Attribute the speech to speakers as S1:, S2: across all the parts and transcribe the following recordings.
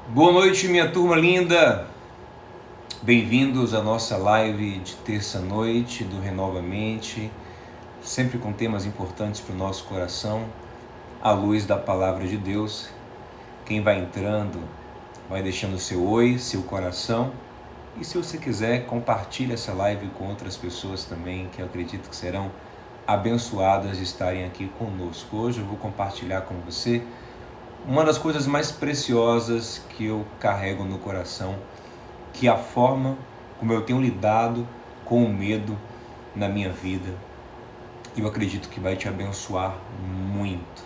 S1: Boa noite, minha turma linda! Bem-vindos à nossa live de terça-noite do Renovamente, sempre com temas importantes para o nosso coração, à luz da Palavra de Deus. Quem vai entrando, vai deixando seu oi, seu coração, e se você quiser, compartilhe essa live com outras pessoas também, que eu acredito que serão abençoadas de estarem aqui conosco. Hoje eu vou compartilhar com você uma das coisas mais preciosas que eu carrego no coração, que é a forma como eu tenho lidado com o medo na minha vida. Eu acredito que vai te abençoar muito,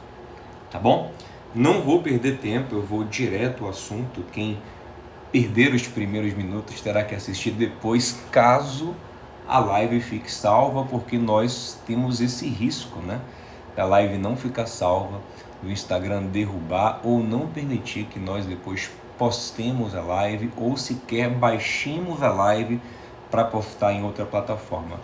S1: tá bom? Não vou perder tempo, eu vou direto ao assunto. Quem perder os primeiros minutos terá que assistir depois, caso a live fique salva, porque nós temos esse risco, né? Da live não ficar salva, do Instagram derrubar ou não permitir que nós depois postemos a live ou sequer baixemos a live para postar em outra plataforma.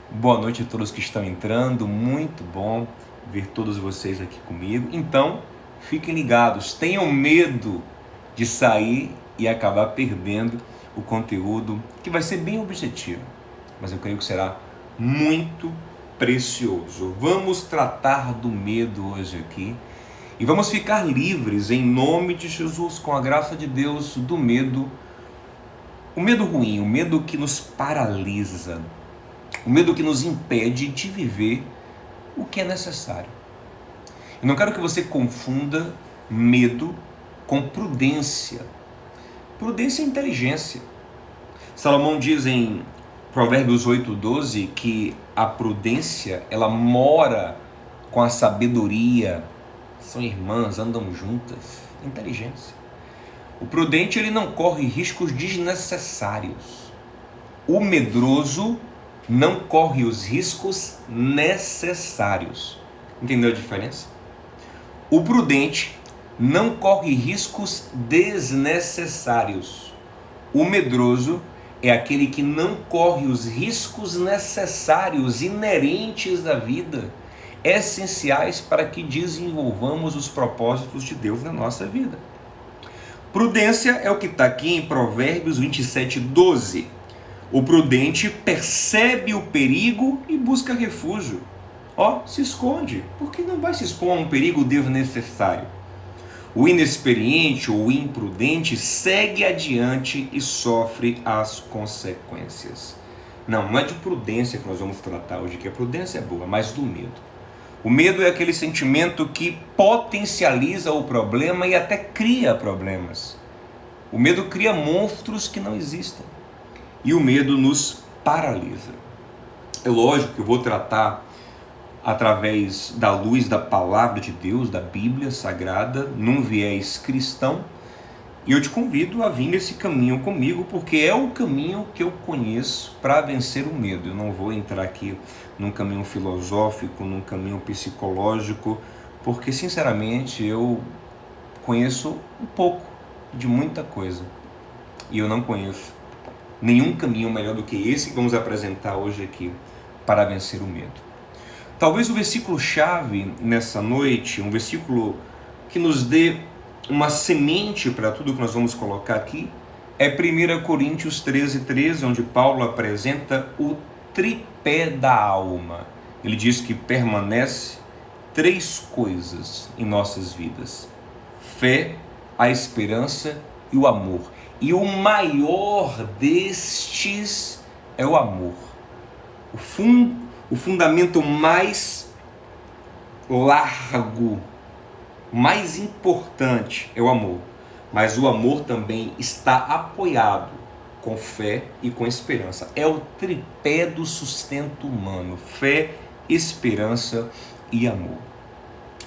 S1: Boa noite a todos que estão entrando, muito bom ver todos vocês aqui comigo. Então, fiquem ligados, tenham medo de sair e acabar perdendo o conteúdo, que vai ser bem objetivo, mas eu creio que será muito precioso. Vamos tratar do medo hoje aqui e vamos ficar livres em nome de Jesus, com a graça de Deus, do medo, o medo ruim, o medo que nos paralisa, o medo que nos impede de viver o que é necessário. Eu não quero que você confunda medo com prudência. Prudência é inteligência. Salomão diz em Provérbios 8:12 que a prudência, ela mora com a sabedoria. São irmãs, andam juntas. Inteligência. O prudente, ele não corre riscos desnecessários. O medroso não corre os riscos necessários. Entendeu a diferença? O prudente não corre riscos desnecessários. O medroso é aquele que não corre os riscos necessários, inerentes à vida, essenciais para que desenvolvamos os propósitos de Deus na nossa vida. Prudência é o que está aqui em Provérbios 27:12. O prudente percebe o perigo e busca refúgio. Se esconde, porque não vai se expor a um perigo desnecessário. O inexperiente ou imprudente segue adiante e sofre as consequências. Não é de prudência que nós vamos tratar hoje, que a prudência é boa, mas do medo. O medo é aquele sentimento que potencializa o problema e até cria problemas. O medo cria monstros que não existem. E o medo nos paralisa. É lógico que eu vou tratar através da luz da palavra de Deus, da Bíblia Sagrada, num viés cristão, e eu te convido a vir nesse caminho comigo, porque é o caminho que eu conheço para vencer o medo. Eu não vou entrar aqui num caminho filosófico, num caminho psicológico, porque sinceramente eu conheço um pouco de muita coisa, e eu não conheço nenhum caminho melhor do que esse que vamos apresentar hoje aqui para vencer o medo. Talvez o versículo-chave nessa noite, um versículo que nos dê uma semente para tudo que nós vamos colocar aqui, é 1 Coríntios 13:13, onde Paulo apresenta o tripé da alma. Ele diz que permanece três coisas em nossas vidas: fé, a esperança e o amor. E o maior destes é o amor. O fundamento mais largo, mais importante é o amor. Mas o amor também está apoiado com fé e com esperança. É o tripé do sustento humano: fé, esperança e amor.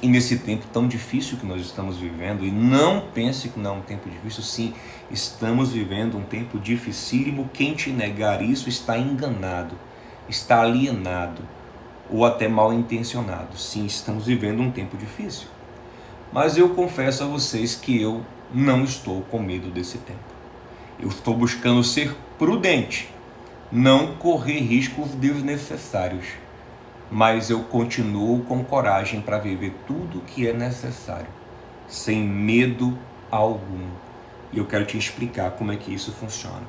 S1: E nesse tempo tão difícil que nós estamos vivendo, e não pense que não é um tempo difícil, sim, estamos vivendo um tempo dificílimo. Quem te negar isso está enganado, está alienado ou até mal intencionado. Sim, estamos vivendo um tempo difícil. Mas eu confesso a vocês que eu não estou com medo desse tempo. Eu estou buscando ser prudente, não correr riscos desnecessários, mas eu continuo com coragem para viver tudo o que é necessário, sem medo algum, E eu quero te explicar como é que isso funciona.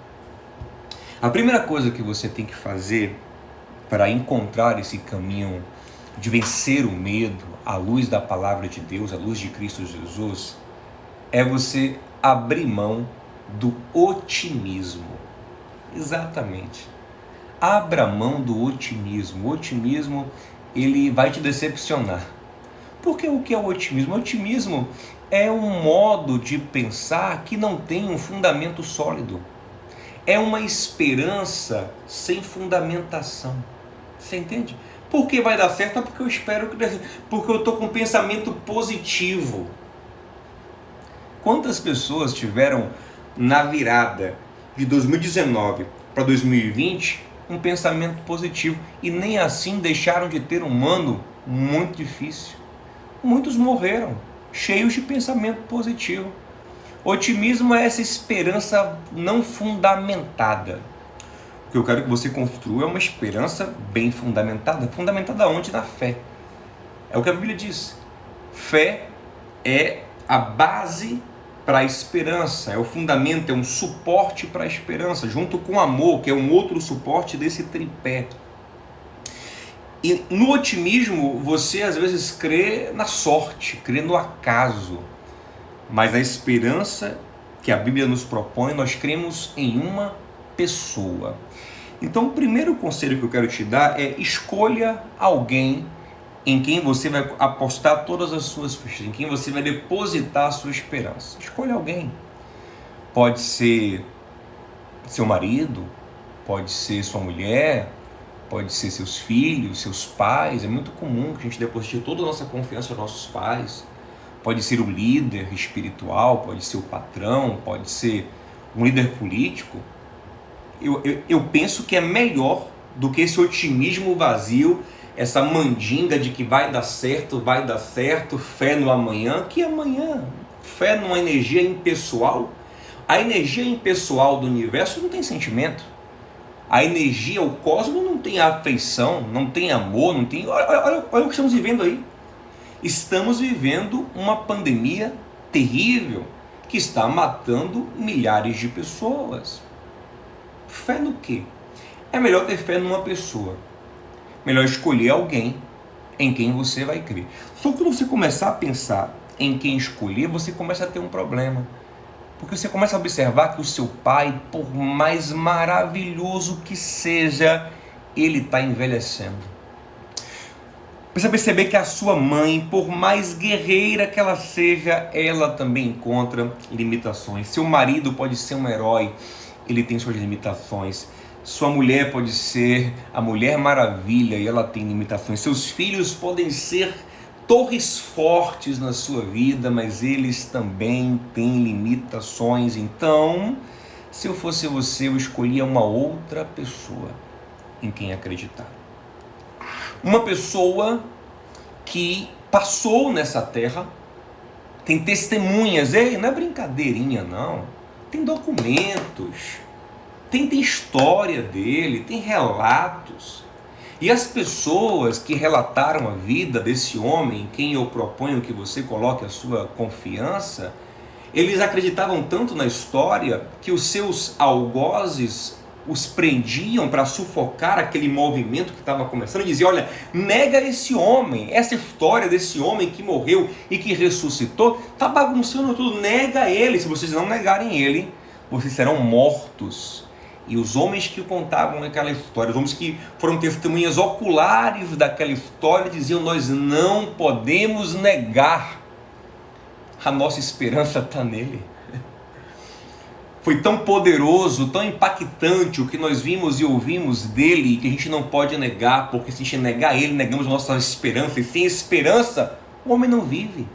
S1: A primeira coisa que você tem que fazer para encontrar esse caminho de vencer o medo à luz da palavra de Deus, à luz de Cristo Jesus, é você abrir mão do otimismo. Exatamente. Abra mão do otimismo. O otimismo, ele vai te decepcionar. Porque o que é o otimismo? O otimismo é um modo de pensar que não tem um fundamento sólido. É uma esperança sem fundamentação. Você entende? Por que vai dar certo? É porque eu espero que dê certo. Porque eu estou com um pensamento positivo. Quantas pessoas tiveram na virada de 2019 para 2020 um pensamento positivo e nem assim deixaram de ter um ano muito difícil? Muitos morreram cheios de pensamento positivo. Otimismo é essa esperança não fundamentada. O que eu quero que você construa é uma esperança bem fundamentada. Fundamentada onde? Na fé. É o que a Bíblia diz. Fé é a base para a esperança, é o fundamento, é um suporte para a esperança, junto com o amor, que é um outro suporte desse tripé. E no otimismo, você às vezes crê na sorte, crê no acaso, mas a esperança que a Bíblia nos propõe, nós cremos em uma pessoa. Então, o primeiro conselho que eu quero te dar é: escolha alguém em quem você vai apostar todas as suas fichas, em quem você vai depositar a sua esperança. Escolha alguém. Pode ser seu marido, pode ser sua mulher, pode ser seus filhos, seus pais. É muito comum que a gente deposite toda a nossa confiança nos nossos pais. Pode ser o líder espiritual, pode ser o patrão, pode ser um líder político. Eu penso que é melhor do que esse otimismo vazio, essa mandinga de que vai dar certo, fé no amanhã. Que amanhã? Fé numa energia impessoal. A energia impessoal do universo não tem sentimento. A energia, o cosmos não tem afeição, não tem amor, não tem... Olha o que estamos vivendo aí. Estamos vivendo uma pandemia terrível que está matando milhares de pessoas. Fé no quê? É melhor ter fé numa pessoa. Melhor escolher alguém em quem você vai crer. Só que quando você começar a pensar em quem escolher, você começa a ter um problema. Porque você começa a observar que o seu pai, por mais maravilhoso que seja, ele está envelhecendo. Precisa perceber que a sua mãe, por mais guerreira que ela seja, ela também encontra limitações. Seu marido pode ser um herói, ele tem suas limitações. Sua mulher pode ser a Mulher Maravilha e ela tem limitações. Seus filhos podem ser torres fortes na sua vida, mas eles também têm limitações. Então, se eu fosse você, eu escolhia uma outra pessoa em quem acreditar. Uma pessoa que passou nessa terra, tem testemunhas. Ei, não é brincadeirinha não, tem documentos, tem história dele, tem relatos. E as pessoas que relataram a vida desse homem, em quem eu proponho que você coloque a sua confiança, eles acreditavam tanto na história que os seus algozes os prendiam para sufocar aquele movimento que estava começando e diziam: olha, nega esse homem, essa história desse homem que morreu e que ressuscitou, está bagunçando tudo, nega ele. Se vocês não negarem ele, vocês serão mortos. E os homens que contavam aquela história, os homens que foram testemunhas oculares daquela história, diziam: nós não podemos negar, a nossa esperança está nele. Foi tão poderoso, tão impactante o que nós vimos e ouvimos dele, que a gente não pode negar, porque se a gente negar ele, negamos a nossa esperança, e sem esperança, o homem não vive.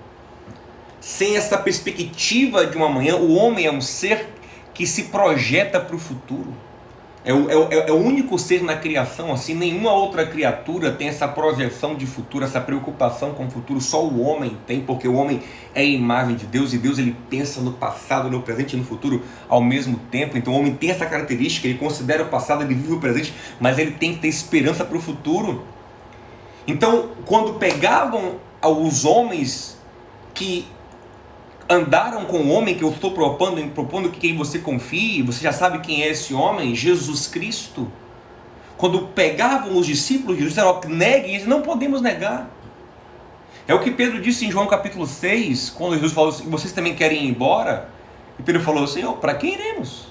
S1: Sem essa perspectiva de um amanhã, o homem é um ser que se projeta para o futuro. É o único ser na criação, assim, nenhuma outra criatura tem essa projeção de futuro, essa preocupação com o futuro, só o homem tem, porque o homem é a imagem de Deus, e Deus ele pensa no passado, no presente e no futuro ao mesmo tempo. Então o homem tem essa característica, ele considera o passado, ele vive o presente, mas ele tem que ter esperança para o futuro. Então, quando pegavam os homens que andaram com o homem que eu estou propondo que quem você confie, você já sabe quem é esse homem, Jesus Cristo. Quando pegavam os discípulos de Jesus, disseram, neguem, eles não podemos negar. É o que Pedro disse em João capítulo 6, quando Jesus falou assim, vocês também querem ir embora? E Pedro falou, Senhor, para quem iremos?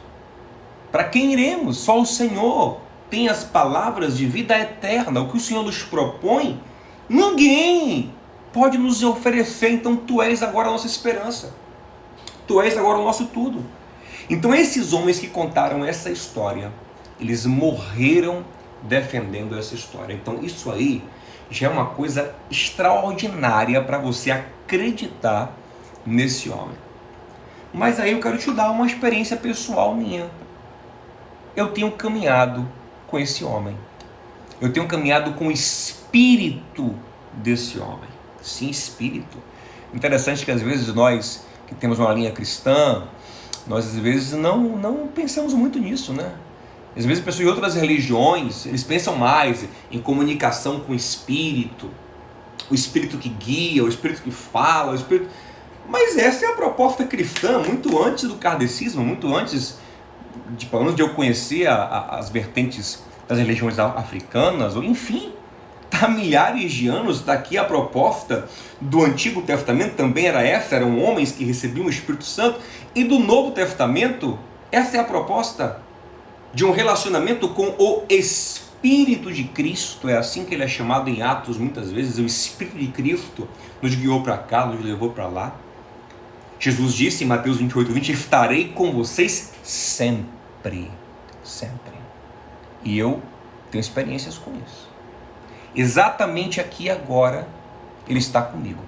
S1: Para quem iremos? Só o Senhor tem as palavras de vida eterna. O que o Senhor nos propõe, ninguém pode nos oferecer. Então tu és agora a nossa esperança. Tu és agora o nosso tudo. Então esses homens que contaram essa história, eles morreram defendendo essa história. Então isso aí já é uma coisa extraordinária para você acreditar nesse homem. Mas aí eu quero te dar uma experiência pessoal minha. Eu tenho caminhado com esse homem. Eu tenho caminhado com o espírito desse homem. Sim, espírito. Interessante que às vezes nós, que temos uma linha cristã, nós às vezes não pensamos muito nisso, né? Às vezes pessoas de outras religiões, eles pensam mais em comunicação com o espírito que guia, o espírito que fala, o espírito... Mas essa é a proposta cristã, muito antes do kardecismo, muito antes de eu conhecer as vertentes das religiões africanas, ou enfim, há milhares de anos daqui a proposta do Antigo Testamento também era essa, eram homens que recebiam o Espírito Santo, e do Novo Testamento, essa é a proposta de um relacionamento com o Espírito de Cristo, é assim que ele é chamado em Atos muitas vezes, o Espírito de Cristo nos guiou para cá, nos levou para lá. Jesus disse em Mateus 28:20, estarei com vocês sempre, sempre. E eu tenho experiências com isso. Exatamente aqui e agora, Ele está comigo.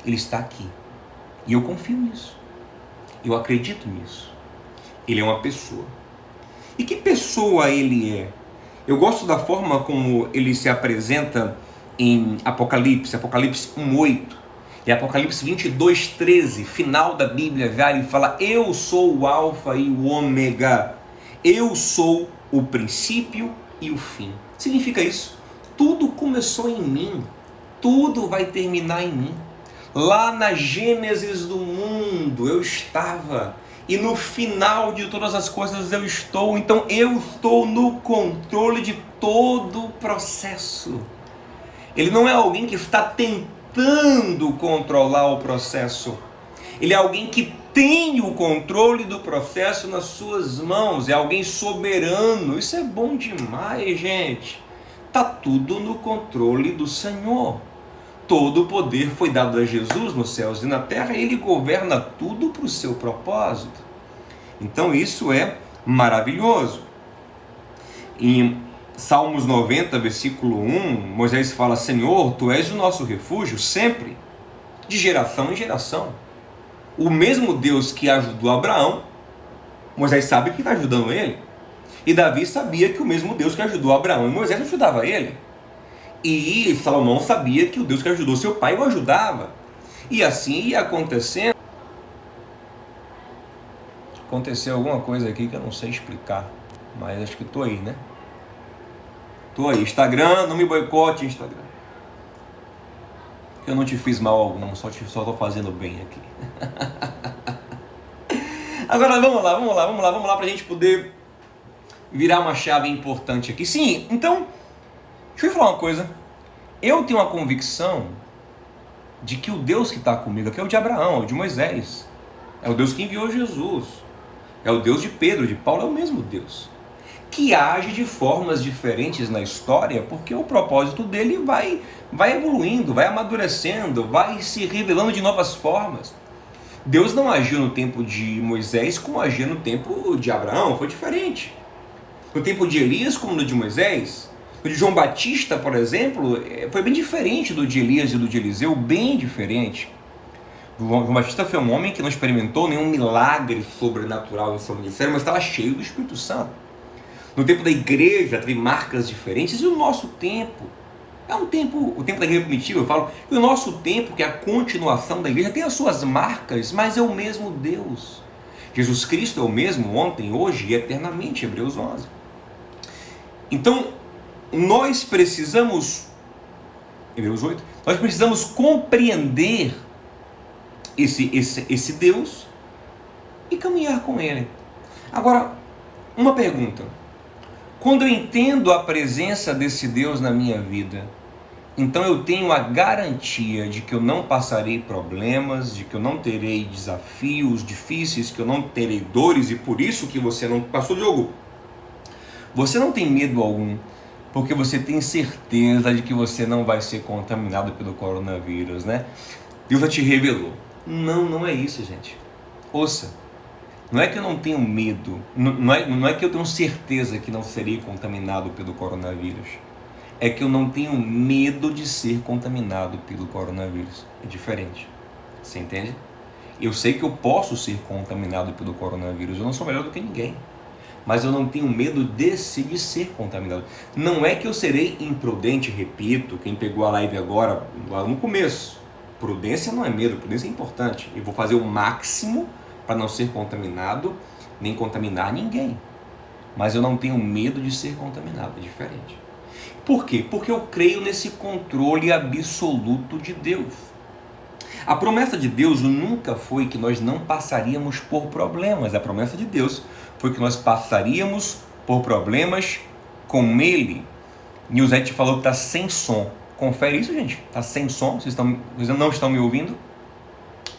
S1: Ele está aqui. E eu confio nisso. Eu acredito nisso. Ele é uma pessoa. E que pessoa Ele é? Eu gosto da forma como Ele se apresenta em Apocalipse 1:8. E Apocalipse 22:13, final da Bíblia, vai e fala, eu sou o alfa e o ômega. Eu sou o princípio e o fim. Significa isso. Tudo começou em mim. Tudo vai terminar em mim. Lá na gênesis do mundo eu estava. E no final de todas as coisas eu estou. Então eu estou no controle de todo o processo. Ele não é alguém que está tentando controlar o processo. Ele é alguém que tem o controle do processo nas suas mãos. É alguém soberano. Isso é bom demais, gente. Está tudo no controle do Senhor. Todo o poder foi dado a Jesus nos céus e na terra, e Ele governa tudo para o seu propósito. Então isso é maravilhoso. Em Salmos 90, versículo 1, Moisés fala, Senhor, Tu és o nosso refúgio sempre, de geração em geração. O mesmo Deus que ajudou Abraão, Moisés sabe que está ajudando ele. E Davi sabia que o mesmo Deus que ajudou Abraão e Moisés ajudava ele. E Salomão sabia que o Deus que ajudou seu pai o ajudava. E assim ia acontecendo. Aconteceu alguma coisa aqui que eu não sei explicar, mas acho que estou aí, né? Estou aí. Instagram, não me boicote, Instagram. Eu não te fiz mal algum, só estou fazendo bem aqui. Agora vamos lá para a gente poder virar uma chave importante aqui. Sim, então, deixa eu falar uma coisa. Eu tenho uma convicção de que o Deus que está comigo aqui é o de Abraão, é o de Moisés. É o Deus que enviou Jesus. É o Deus de Pedro, de Paulo, é o mesmo Deus. Que age de formas diferentes na história, porque o propósito dele vai evoluindo, vai amadurecendo, vai se revelando de novas formas. Deus não agiu no tempo de Moisés como agia no tempo de Abraão, foi diferente. No tempo de Elias como no de Moisés. O de João Batista, por exemplo, foi bem diferente do de Elias e do de Eliseu, bem diferente. João Batista foi um homem que não experimentou nenhum milagre sobrenatural em seu ministério, mas estava cheio do Espírito Santo. No tempo da igreja, teve marcas diferentes, e o nosso tempo é um tempo, o tempo da igreja primitiva, eu falo, e o nosso tempo, que é a continuação da igreja, tem as suas marcas, mas é o mesmo Deus. Jesus Cristo é o mesmo ontem, hoje e eternamente, Hebreus 11. Então, nós precisamos, Hebreus 8, nós precisamos compreender esse Deus e caminhar com Ele. Agora, uma pergunta. Quando eu entendo a presença desse Deus na minha vida, então eu tenho a garantia de que eu não passarei problemas, de que eu não terei desafios difíceis, que eu não terei dores, e por isso que você não... Pastor Diogo, você não tem medo algum, porque você tem certeza de que você não vai ser contaminado pelo coronavírus, né? Deus já te revelou. Não é isso, gente. Ouça, não é que eu não tenho medo, não é que eu tenho certeza que não serei contaminado pelo coronavírus. É que eu não tenho medo de ser contaminado pelo coronavírus. É diferente. Você entende? Eu sei que eu posso ser contaminado pelo coronavírus. Eu não sou melhor do que ninguém. Mas eu não tenho medo de ser contaminado. Não é que eu serei imprudente, repito, quem pegou a live agora, lá no começo. Prudência não é medo, prudência é importante. Eu vou fazer o máximo para não ser contaminado, nem contaminar ninguém. Mas eu não tenho medo de ser contaminado. É diferente. Por quê? Porque eu creio nesse controle absoluto de Deus. A promessa de Deus nunca foi que nós não passaríamos por problemas. A promessa de Deus foi que nós passaríamos por problemas com Ele. Nilzete falou que está sem som. Confere isso, gente. Está sem som? Vocês não estão me ouvindo?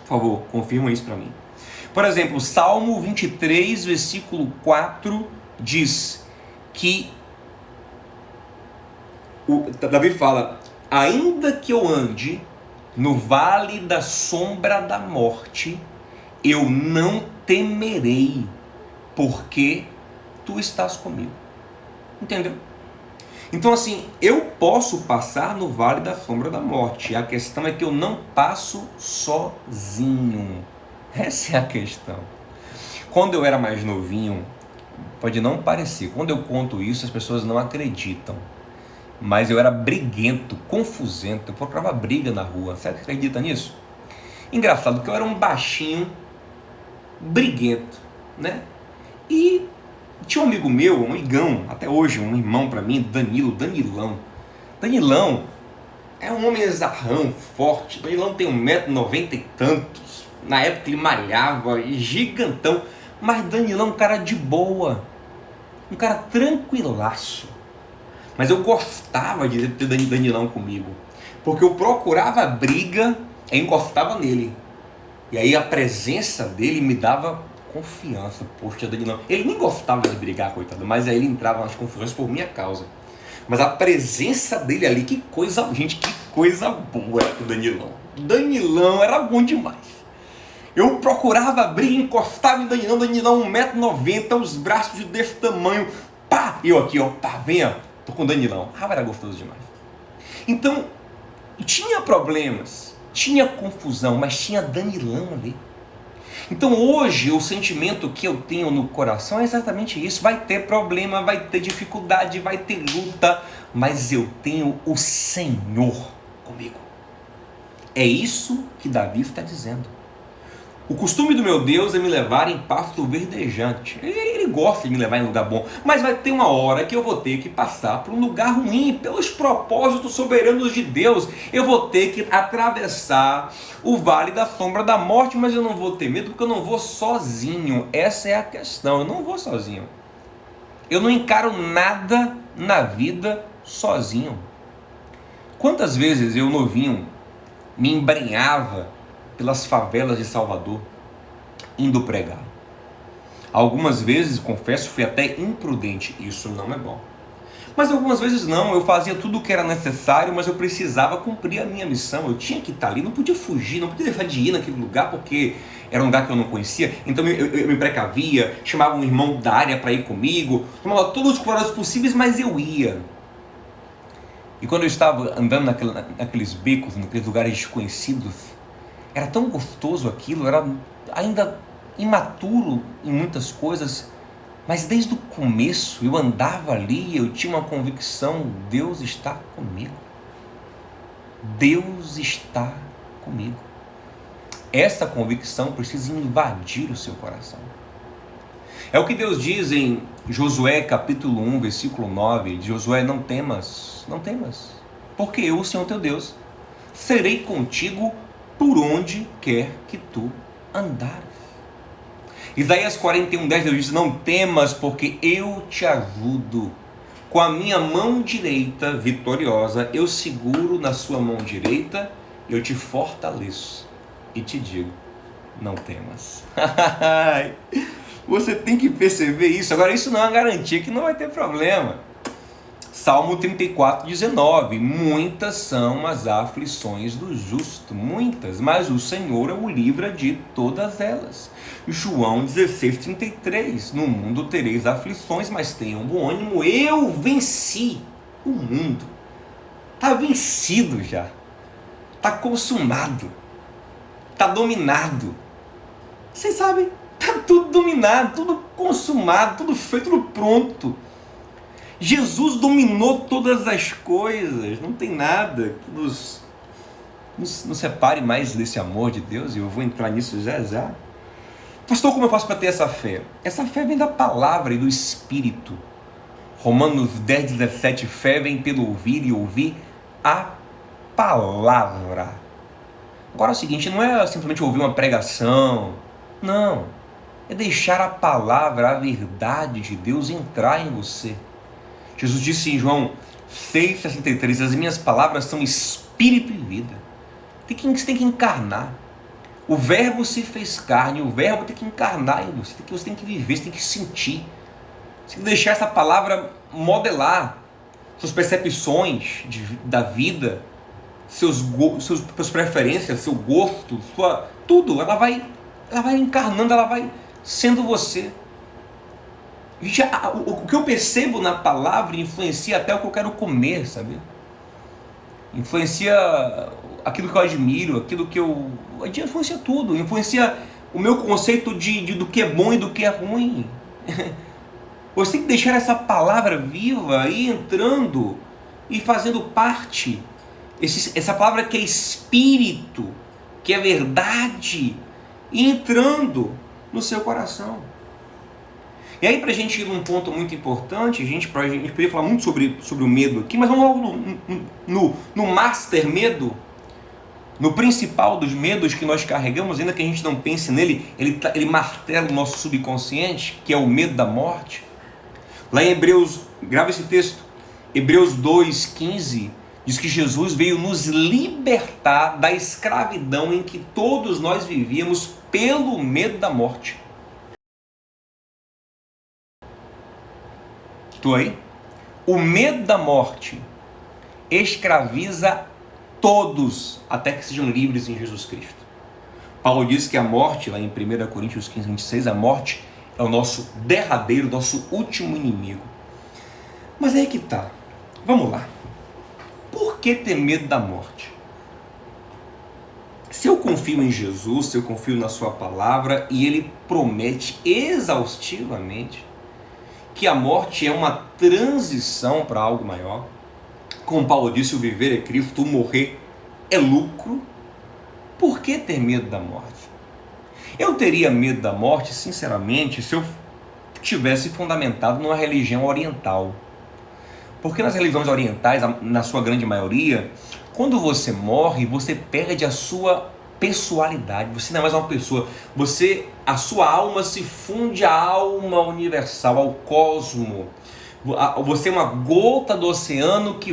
S1: Por favor, confirma isso para mim. Por exemplo, Salmo 23, versículo 4 diz que Davi fala: ainda que eu ande no vale da sombra da morte, eu não temerei, porque tu estás comigo. Entendeu? Então assim, eu posso passar no vale da sombra da morte. A questão é que eu não passo sozinho. Essa é a questão. Quando eu era mais novinho, pode não parecer, quando eu conto isso as pessoas não acreditam. Mas eu era briguento, confusento, eu procurava briga na rua. Você acredita nisso? Engraçado que eu era um baixinho, briguento, né? E tinha um amigo meu, um amigão, até hoje, um irmão para mim, Danilão. Danilão é um homem exarrão, forte. Danilão tem 1,90 m e tantos. Na época ele malhava, gigantão. Mas Danilão é um cara de boa, um cara tranquilaço. Mas eu gostava de ter Danilão comigo, porque eu procurava briga e encostava nele. E aí a presença dele me dava confiança. Poxa, Danilão, ele nem gostava de brigar, coitado, mas aí ele entrava nas confusões por minha causa. Mas a presença dele ali, que coisa, gente, que coisa boa era o Danilão. Danilão era bom demais. Eu procurava briga, encostava em Danilão, 1,90 m, os braços desse tamanho. Pá! Eu aqui, ó, pá, vem, ó. Tô com o Danilão. Era gostoso demais. Então, tinha problemas, tinha confusão, mas tinha Danilão ali. Então hoje o sentimento que eu tenho no coração é exatamente isso. Vai ter problema, vai ter dificuldade, vai ter luta, mas eu tenho o Senhor comigo. É isso que Davi está dizendo. O costume do meu Deus é me levar em pasto verdejante. Ele gosta de me levar em lugar bom, mas vai ter uma hora que eu vou ter que passar por um lugar ruim, pelos propósitos soberanos de Deus. Eu vou ter que atravessar o vale da sombra da morte, mas eu não vou ter medo porque eu não vou sozinho. Essa é a questão, eu não vou sozinho. Eu não encaro nada na vida sozinho. Quantas vezes eu novinho me embrenhava pelas favelas de Salvador, indo pregar. Algumas vezes, confesso, fui até imprudente, isso não é bom. Mas algumas vezes não, eu fazia tudo o que era necessário, mas eu precisava cumprir a minha missão, eu tinha que estar ali, não podia fugir, não podia deixar de ir naquele lugar, porque era um lugar que eu não conhecia, então eu me precavia, chamava um irmão da área para ir comigo, tomava todos os cuidados possíveis, mas eu ia. E quando eu estava andando naqueles becos, naqueles lugares desconhecidos, era tão gostoso aquilo, era ainda imaturo em muitas coisas, mas desde o começo eu andava ali e eu tinha uma convicção: Deus está comigo. Deus está comigo. Essa convicção precisa invadir o seu coração. É o que Deus diz em Josué capítulo 1, versículo 9, de Josué: não temas, porque eu, o Senhor teu Deus, serei contigo por onde quer que tu andares. Isaías 41:10, Deus diz: não temas, porque eu te ajudo. Com a minha mão direita vitoriosa, eu seguro na sua mão direita, eu te fortaleço e te digo: não temas. Você tem que perceber isso. Agora, isso não é uma garantia que não vai ter problema. Salmo 34:19, muitas são as aflições do justo, muitas, mas o Senhor o livra de todas elas. João 16:33, no mundo tereis aflições, mas tenham bom ânimo, eu venci o mundo. Está vencido já, está consumado, está dominado. Vocês sabem, está tudo dominado, tudo consumado, tudo feito, tudo pronto. Jesus dominou todas as coisas, não tem nada que nos separe mais desse amor de Deus, e eu vou entrar nisso já já. Pastor, como eu faço para ter essa fé? Essa fé vem da palavra e do Espírito. Romanos 10:17, fé vem pelo ouvir e ouvir a palavra. Agora é o seguinte, não é simplesmente ouvir uma pregação, não, é deixar a palavra, a verdade de Deus entrar em você. Jesus disse em João 6:63, as minhas palavras são espírito e vida. Você tem que encarnar. O verbo se fez carne, o verbo tem que encarnar em você. Você tem que viver, você tem que sentir. Você tem que deixar essa palavra modelar suas percepções da vida, suas preferências, seu gosto, tudo. Ela vai encarnando, ela vai sendo você. O que eu percebo na palavra influencia até o que eu quero comer, sabe? Influencia aquilo que eu admiro, aquilo que eu... Influencia tudo, influencia o meu conceito do que é bom e do que é ruim. Você tem que deixar essa palavra viva e entrando e fazendo parte. Essa palavra que é espírito, que é verdade, e entrando no seu coração. E aí, para a gente ir num ponto muito importante, a gente poderia falar muito sobre o medo aqui, mas vamos logo no master medo, no principal dos medos que nós carregamos, ainda que a gente não pense nele, ele martela o nosso subconsciente, que é o medo da morte. Lá em Hebreus, grava esse texto, Hebreus 2:15, diz que Jesus veio nos libertar da escravidão em que todos nós vivíamos pelo medo da morte. Estou aí? O medo da morte escraviza todos até que sejam livres em Jesus Cristo. Paulo diz que a morte, lá em 1 Coríntios 15:26, a morte é o nosso derradeiro, nosso último inimigo. Mas aí que tá. Vamos lá. Por que ter medo da morte? Se eu confio em Jesus, se eu confio na sua palavra, e ele promete exaustivamente que a morte é uma transição para algo maior, como Paulo disse, o viver é Cristo, o morrer é lucro, por que ter medo da morte? Eu teria medo da morte, sinceramente, se eu tivesse fundamentado numa religião oriental. Porque nas religiões orientais, na sua grande maioria, quando você morre, você perde a sua pessoalidade, você não é mais uma pessoa, a sua alma se funde à alma universal, ao cosmo. Você é uma gota do oceano que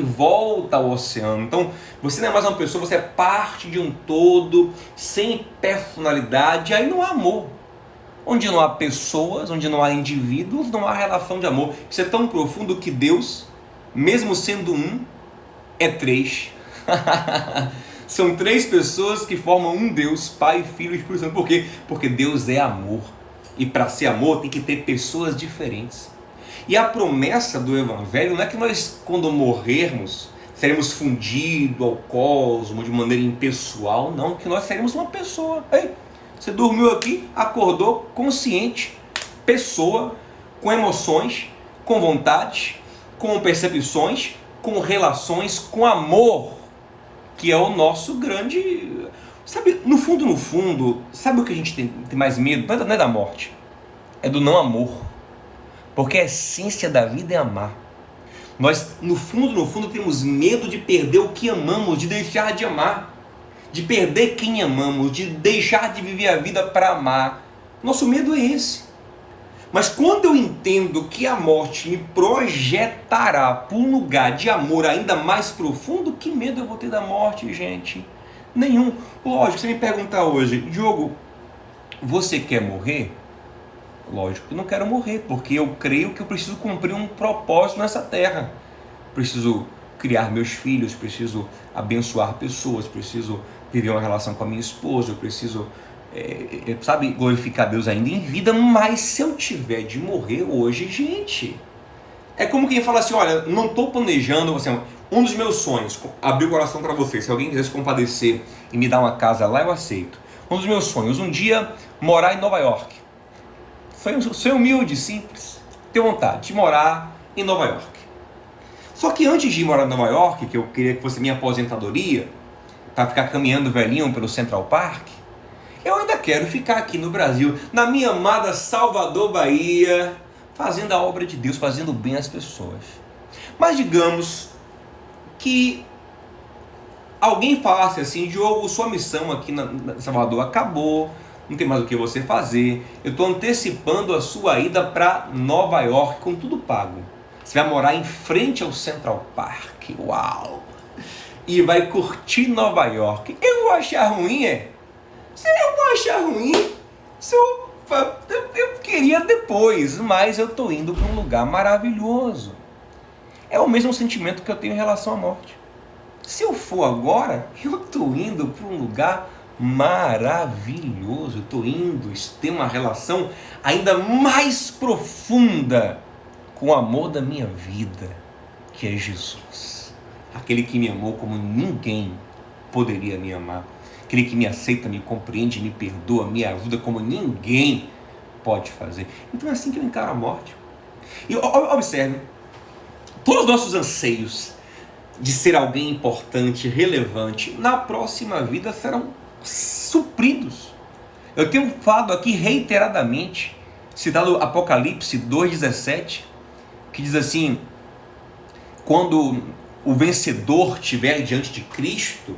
S1: volta ao oceano. Então você não é mais uma pessoa, você é parte de um todo, sem personalidade. Aí não há amor. Onde não há pessoas, onde não há indivíduos, não há relação de amor. Isso é tão profundo que Deus, mesmo sendo um, é três. São três pessoas que formam um Deus, Pai, Filho e Espírito Santo. Por quê? Porque Deus é amor. E para ser amor tem que ter pessoas diferentes. E a promessa do Evangelho não é que nós, quando morrermos, seremos fundidos ao cosmos de maneira impessoal. Não, que nós seremos uma pessoa. Ei, você dormiu aqui, acordou consciente, pessoa, com emoções, com vontades, com percepções, com relações, com amor, que é o nosso grande... Sabe, no fundo, sabe o que a gente tem mais medo? Não é da morte, é do não amor. Porque a essência da vida é amar. Nós, no fundo, temos medo de perder o que amamos, de deixar de amar. de perder quem amamos, de deixar de viver a vida para amar. Nosso medo é esse. Mas quando eu entendo que a morte me projetará para um lugar de amor ainda mais profundo, que medo eu vou ter da morte, gente? Nenhum. Lógico, você me perguntar hoje, Diogo, você quer morrer? Lógico que não quero morrer, porque eu creio que eu preciso cumprir um propósito nessa terra. Preciso criar meus filhos, preciso abençoar pessoas, preciso viver uma relação com a minha esposa, eu preciso, glorificar Deus ainda em vida. Mas se eu tiver de morrer hoje, gente, é como quem fala assim, olha, não estou planejando, assim, um dos meus sonhos, abrir o coração para você, se alguém quiser se compadecer e me dar uma casa lá, eu aceito. Um dos meus sonhos, um dia morar em Nova York. Ser humilde, simples, ter vontade de morar em Nova York. Só que antes de ir morar em Nova York, que eu queria que fosse minha aposentadoria, para ficar caminhando velhinho pelo Central Park, eu ainda quero ficar aqui no Brasil, na minha amada Salvador, Bahia, fazendo a obra de Deus, fazendo bem às pessoas. Mas digamos que alguém falasse assim, Diogo, sua missão aqui na Salvador acabou, não tem mais o que você fazer, eu estou antecipando a sua ida para Nova York com tudo pago. Você vai morar em frente ao Central Park, uau! E vai curtir Nova York. Eu vou achar ruim, é? Eu vou achar ruim? Eu queria depois, mas eu estou indo para um lugar maravilhoso. É o mesmo sentimento que eu tenho em relação à morte. Se eu for agora, eu estou indo para um lugar maravilhoso. Eu estou indo ter uma relação ainda mais profunda com o amor da minha vida, que é Jesus. Aquele que me amou como ninguém poderia me amar. Aquele que me aceita, me compreende, me perdoa, me ajuda como ninguém pode fazer. Então é assim que eu encaro a morte. E observe, todos os nossos anseios de ser alguém importante, relevante, na próxima vida serão supridos. Eu tenho falado aqui reiteradamente, citado Apocalipse 2,17, que diz assim, quando o vencedor estiver diante de Cristo,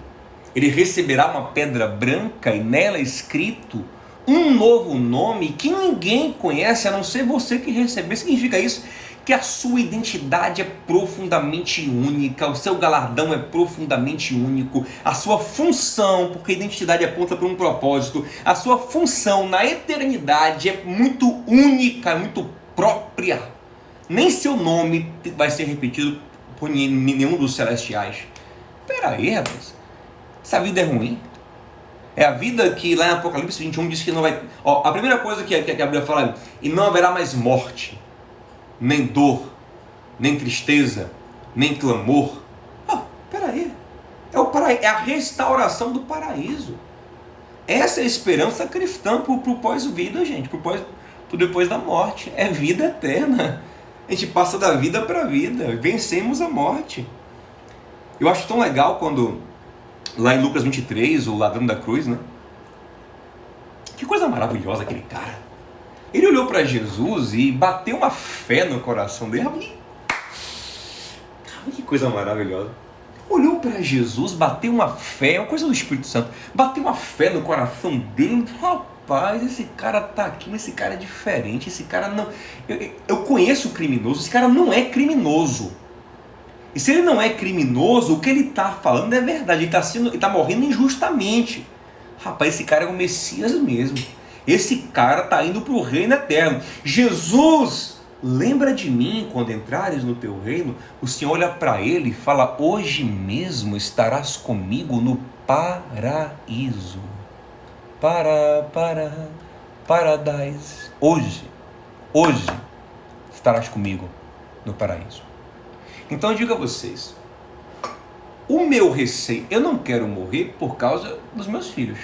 S1: ele receberá uma pedra branca e nela escrito um novo nome que ninguém conhece a não ser você que receber. Significa isso que a sua identidade é profundamente única, o seu galardão é profundamente único, a sua função, porque a identidade aponta para um propósito, a sua função na eternidade é muito única, muito própria. Nem seu nome vai ser repetido por nenhum dos celestiais. Peraí, rapaz, essa vida é ruim? É a vida que lá em Apocalipse 21 diz que não vai... a primeira coisa que a Bíblia fala é, e não haverá mais morte, nem dor, nem tristeza, nem clamor. Peraí, é a restauração do paraíso. Essa é a esperança cristã pro pós-vida, gente, pro depois da morte. É vida eterna. A gente passa da vida para a vida, vencemos a morte. Eu acho tão legal quando, lá em Lucas 23, o ladrão da cruz, né? Que coisa maravilhosa aquele cara. Ele olhou para Jesus e bateu uma fé no coração dele. Que coisa maravilhosa. Olhou para Jesus, bateu uma fé, é uma coisa do Espírito Santo. Bateu uma fé no coração dele. Rapaz, esse cara tá aqui, mas esse cara é diferente. Esse cara não... Eu conheço o criminoso, esse cara não é criminoso. E se ele não é criminoso, o que ele está falando é verdade. Ele está morrendo injustamente. Rapaz, esse cara é o Messias mesmo. Esse cara está indo para o reino eterno. Jesus, lembra de mim quando entrares no teu reino. O Senhor olha para ele e fala, hoje mesmo estarás comigo no paraíso. Paradise. Hoje estarás comigo no paraíso. Então eu digo a vocês, o meu receio, eu não quero morrer por causa dos meus filhos,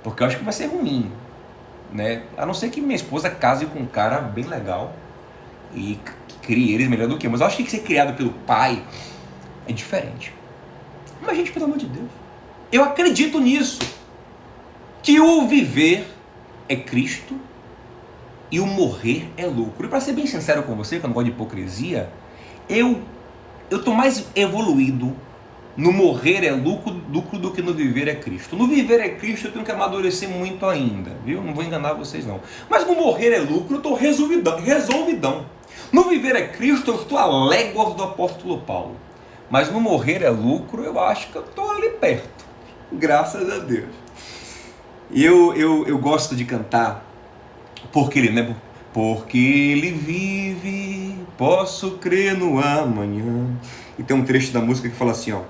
S1: porque eu acho que vai ser ruim, né? A não ser que minha esposa case com um cara bem legal e crie eles melhor do que eu, mas eu acho que ser criado pelo pai é diferente. Mas gente, pelo amor de Deus, eu acredito nisso, que o viver é Cristo e o morrer é lucro. E para ser bem sincero com você, que eu não gosto de hipocrisia, eu estou mais evoluído No morrer é lucro, lucro do que no viver é Cristo. No viver é Cristo eu tenho que amadurecer muito ainda, viu? Não vou enganar vocês não. Mas no morrer é lucro eu estou resolvidão. No viver é Cristo eu estou a léguas do apóstolo Paulo. Mas no morrer é lucro eu acho que eu estou ali perto. Graças a Deus. E eu gosto de cantar porque ele, né? Porque ele vive, posso crer no amanhã. E tem um trecho da música que fala assim, ó.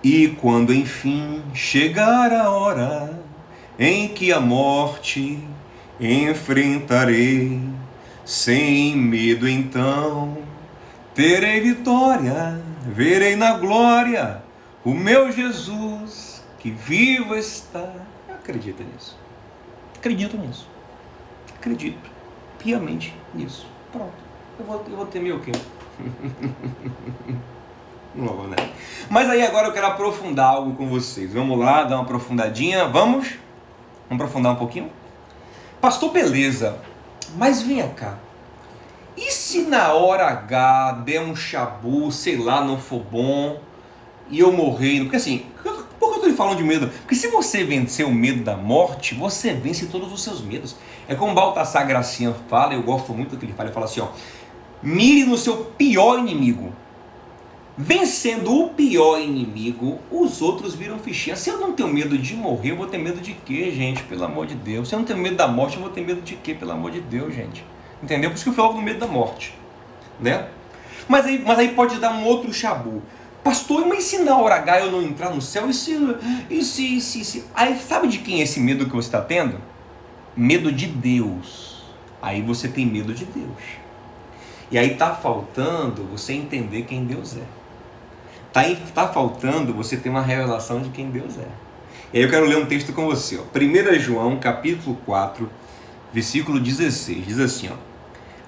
S1: E quando enfim chegar a hora em que a morte enfrentarei, sem medo então terei vitória, verei na glória o meu Jesus que vivo está. Acredita nisso? Acredito nisso. Acredito piamente nisso. Pronto. Eu vou temer o quê? Não, né? Mas aí agora eu quero aprofundar algo com vocês. Vamos lá, dar uma aprofundadinha. Vamos aprofundar um pouquinho? Pastor, beleza. Mas venha cá. E se na hora H der um chabu, sei lá, não for bom, e eu morrer? Porque assim, por que eu estou falando de medo? Porque se você vencer o medo da morte, você vence todos os seus medos. É como Baltasar Gracian fala, eu gosto muito do que ele fala assim, ó. Mire no seu pior inimigo. Vencendo o pior inimigo, os outros viram fichinha. Se eu não tenho medo de morrer, eu vou ter medo de quê, gente? Pelo amor de Deus. Se eu não tenho medo da morte, eu vou ter medo de quê? Pelo amor de Deus, gente. Entendeu? Por isso que eu fui logo no medo da morte. Né? Mas aí pode dar um outro chabu. Pastor, mas se na hora H eu não entrar no céu? E se... Aí sabe de quem é esse medo que você está tendo? Medo de Deus. Aí você tem medo de Deus. E aí está faltando você entender quem Deus é. Tá faltando você ter uma revelação de quem Deus é. E aí eu quero ler um texto com você. Ó. 1 João, capítulo 4, versículo 16. Diz assim, ó.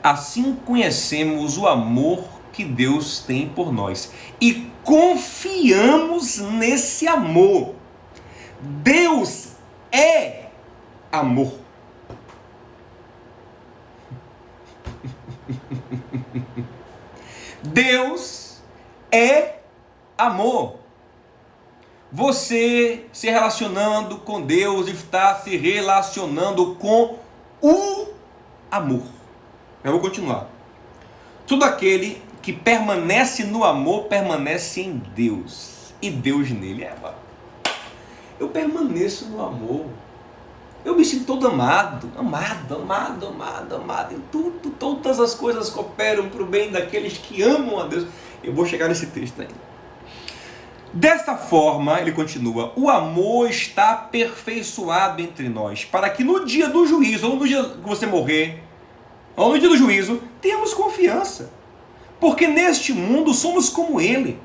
S1: Assim conhecemos o amor que Deus tem por nós. E confiamos nesse amor. Deus é amor. Deus é amor. Você se relacionando com Deus está se relacionando com o amor. Eu vou continuar. Todo aquele que permanece no amor permanece em Deus e Deus nele. Eu permaneço no amor. Eu me sinto todo amado. Em tudo, todas as coisas cooperam para o bem daqueles que amam a Deus. Eu vou chegar nesse texto ainda. Dessa forma, ele continua, o amor está aperfeiçoado entre nós, para que no dia do juízo, ou no dia que você morrer, ou no dia do juízo, tenhamos confiança. Porque neste mundo somos como ele.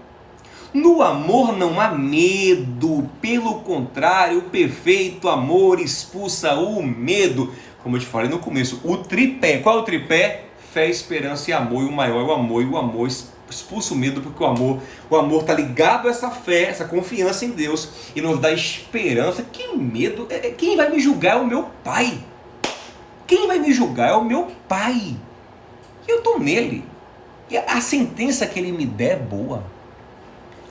S1: No amor não há medo, pelo contrário, o perfeito amor expulsa o medo. Como eu te falei no começo, o tripé, qual é o tripé? Fé, esperança e amor, e o maior é o amor, e o amor expulsa o medo, porque o amor está ligado a essa fé, essa confiança em Deus, e nos dá esperança. Que medo, quem vai me julgar é o meu Pai. Quem vai me julgar é o meu Pai. E eu estou nele, e a sentença que ele me der é boa.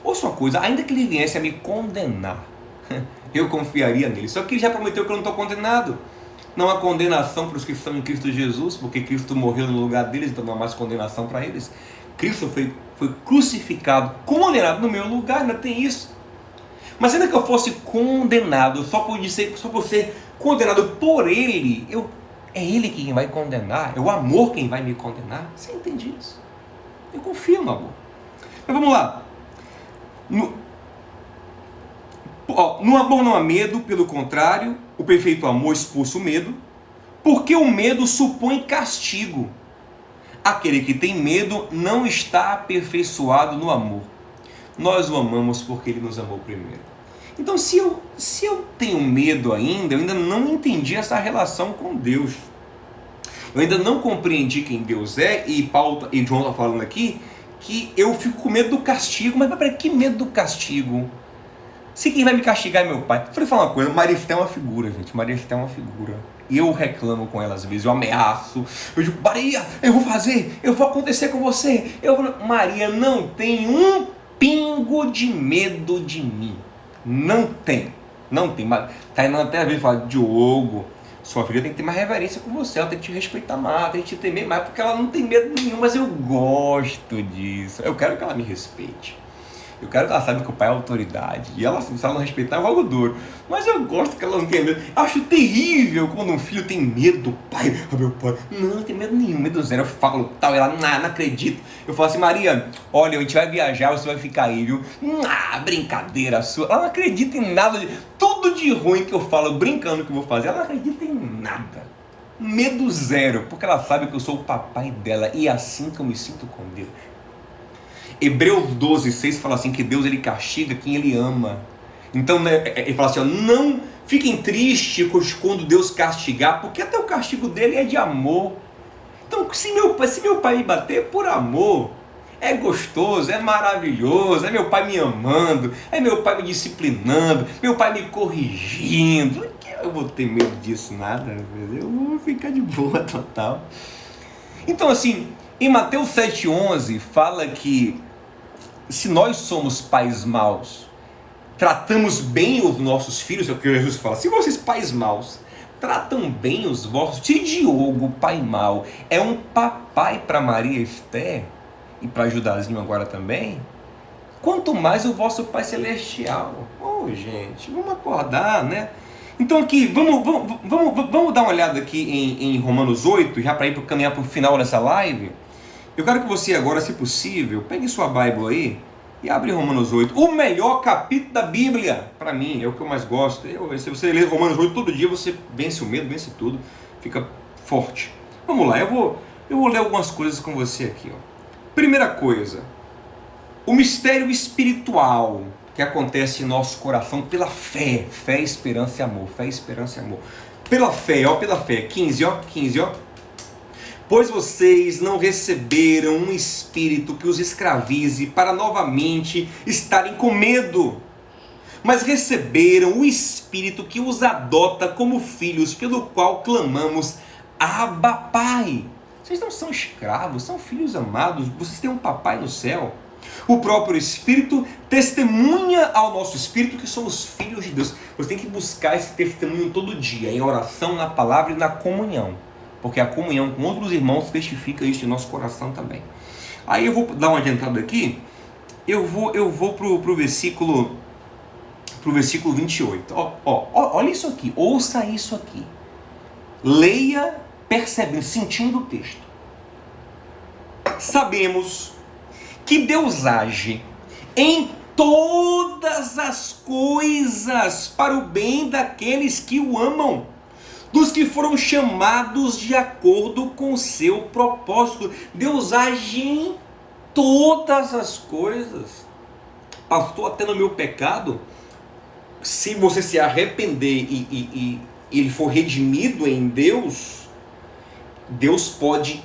S1: Ouça uma coisa, ainda que ele viesse a me condenar, eu confiaria nele. Só que ele já prometeu que eu não estou condenado. Não há condenação para os que estão em Cristo Jesus, porque Cristo morreu no lugar deles, então não há mais condenação para eles. Cristo foi crucificado, condenado no meu lugar, ainda tem isso. Mas ainda que eu fosse condenado, só por ser condenado por ele, é ele quem vai condenar, é o amor quem vai me condenar. Você entende isso? Eu confio no amor. Mas vamos lá. No amor não há medo, pelo contrário, o perfeito amor expulsa o medo, porque o medo supõe castigo. Aquele que tem medo não está aperfeiçoado no amor. Nós o amamos porque ele nos amou primeiro. Então, se eu tenho medo ainda, eu ainda não entendi essa relação com Deus. Eu ainda não compreendi quem Deus é, e João está falando aqui, que eu fico com medo do castigo. Mas peraí, que medo do castigo? Se quem vai me castigar é meu pai. Eu falei, falar uma coisa, Maria Esté é uma figura, gente. Maria Esté é uma figura. E eu reclamo com ela às vezes, eu ameaço. Eu digo, Maria, eu vou fazer, eu vou acontecer com você. Maria não tem um pingo de medo de mim. Não tem. Não tem. Tainá até às vezes fala, Diogo, sua filha tem que ter mais reverência com você, ela tem que te respeitar mais, tem que te temer mais, porque ela não tem medo nenhum, mas eu gosto disso. Eu quero que ela me respeite. Eu quero que ela saiba que o pai é autoridade. E ela, se ela não respeitar, eu jogo duro. Mas eu gosto que ela não tenha medo. Eu acho terrível quando um filho tem medo do pai. Meu pai, não tem medo nenhum, medo zero. Eu falo tal, ela não acredita. Eu falo assim, Maria, olha, a gente vai viajar, você vai ficar aí, viu? Brincadeira sua. Ela não acredita em nada. Tudo de ruim que eu falo, brincando que eu vou fazer, ela não acredita em nada. Medo zero, porque ela sabe que eu sou o papai dela. E é assim que eu me sinto com Deus. Hebreus 12, 6 fala assim, que Deus ele castiga quem ele ama. Então, né, ele fala assim, ó, não fiquem tristes quando Deus castigar, porque até o castigo dele é de amor. Então, se meu pai me bater por amor, é gostoso, é maravilhoso, é meu pai me amando, é meu pai me disciplinando, meu pai me corrigindo. Eu vou ter medo disso, nada, eu vou ficar de boa total. Então, assim, em Mateus 7,11 fala que se nós somos pais maus, tratamos bem os nossos filhos, é o que Jesus fala, se vocês pais maus tratam bem os vossos, se Diogo, pai mau, é um papai para Maria Esté e para Judazinho agora também, quanto mais o vosso Pai Celestial. Gente, vamos acordar, né? Então aqui, vamos dar uma olhada aqui em Romanos 8, já para ir caminhar para o final dessa live. Eu quero que você agora, se possível, pegue sua Bíblia aí e abre Romanos 8. O melhor capítulo da Bíblia, para mim, é o que eu mais gosto. Se você ler Romanos 8 todo dia, você vence o medo, vence tudo, fica forte. Vamos lá, eu vou ler algumas coisas com você aqui. Primeira coisa, o mistério espiritual que acontece em nosso coração pela fé. Fé, esperança e amor. Fé, esperança e amor. Pela fé, pela fé. 15, Pois vocês não receberam um espírito que os escravize para novamente estarem com medo, mas receberam o espírito que os adota como filhos, pelo qual clamamos, Abba, Pai. Vocês não são escravos, são filhos amados, vocês têm um papai no céu. O próprio Espírito testemunha ao nosso espírito que somos filhos de Deus. Você tem que buscar esse testemunho todo dia, em oração, na palavra e na comunhão. Porque a comunhão com outros irmãos testifica isso em nosso coração também. Aí eu vou dar uma adiantada aqui. Eu vou pro versículo 28. Olha isso aqui. Ouça isso aqui. Leia, percebendo, sentindo o texto. Sabemos que Deus age em todas as coisas para o bem daqueles que o amam, dos que foram chamados de acordo com o seu propósito. Deus age em todas as coisas. Pastor, até no meu pecado, se você se arrepender e ele for redimido em Deus, Deus pode